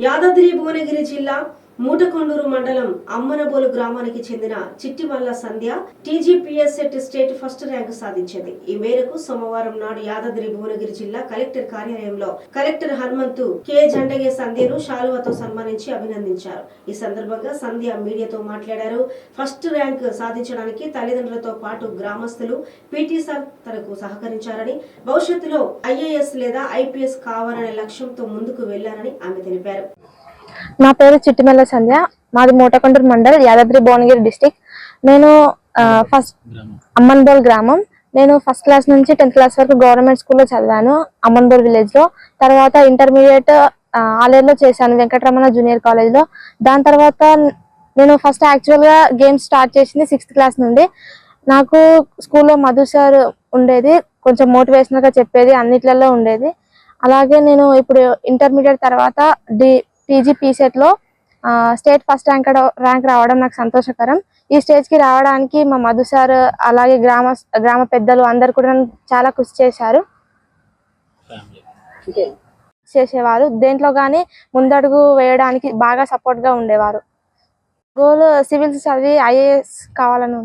యాదాద్రి భువనగిరి జిల్లా మూటకొండూరు మండలం అమ్మనబోలు గ్రామానికి చెందిన చిట్టిమల్ల సంధ్య టీజీపీఎస్సెట్ స్టేట్ ఫస్ట్ ర్యాంకు సాధించింది. ఈ మేరకు సోమవారం నాడు యాదాద్రి భువనగిరి జిల్లా కలెక్టర్ కార్యాలయంలో కలెక్టర్ హనుమంతు కె జండగే సంధ్యను శాలువాతో సన్మానించి అభినందించారు. ఈ సందర్భంగా సంధ్య మీడియాతో మాట్లాడారు. ఫస్ట్ ర్యాంక్ సాధించడానికి తల్లిదండ్రులతో పాటు గ్రామస్తులు పీటీ సార్ తనకు సహకరించారని, భవిష్యత్తులో ఐఏఎస్ లేదా ఐపీఎస్ కావాలనే లక్ష్యంతో ముందుకు వెళ్లారని ఆమె తెలిపారు. నా పేరు చిట్టిమల్ల సంధ్య, మాది మూటకొండూరు మండల్, యాదాద్రి భువనగిరి డిస్టిక్. నేను ఫస్ట్ అమ్మన్బోల్ గ్రామం. నేను ఫస్ట్ క్లాస్ నుంచి 10th క్లాస్ వరకు గవర్నమెంట్ స్కూల్లో చదివాను, అమ్మన్బోల్ విలేజ్ లో. తర్వాత ఇంటర్మీడియట్ ఆలేరులో చేశాను, వెంకటరమణ జూనియర్ కాలేజ్ లో. దాని తర్వాత నేను ఫస్ట్ యాక్చువల్ గా గేమ్స్ స్టార్ట్ చేసింది 6th క్లాస్ నుండి. నాకు స్కూల్లో మధు సార్ ఉండేది, కొంచెం మోటివేషనల్ గా చెప్పేది, అన్నిట్లలో ఉండేది. అలాగే నేను ఇప్పుడు ఇంటర్మీడియట్ తర్వాత టీజీపీసెట్ లో స్టేట్ ఫస్ట్ ర్యాంక్ రావడం నాకు సంతోషకరం. ఈ స్టేజ్ కి రావడానికి మా మధు సార్ అలాగే గ్రామ పెద్దలు అందరు కూడా చాలా కృషి చేసేవారు. దేంట్లో గానీ ముందడుగు వేయడానికి బాగా సపోర్ట్ గా ఉండేవారు. గోల్ సివిల్స్ చదివి ఐఏఎస్ కావాలని.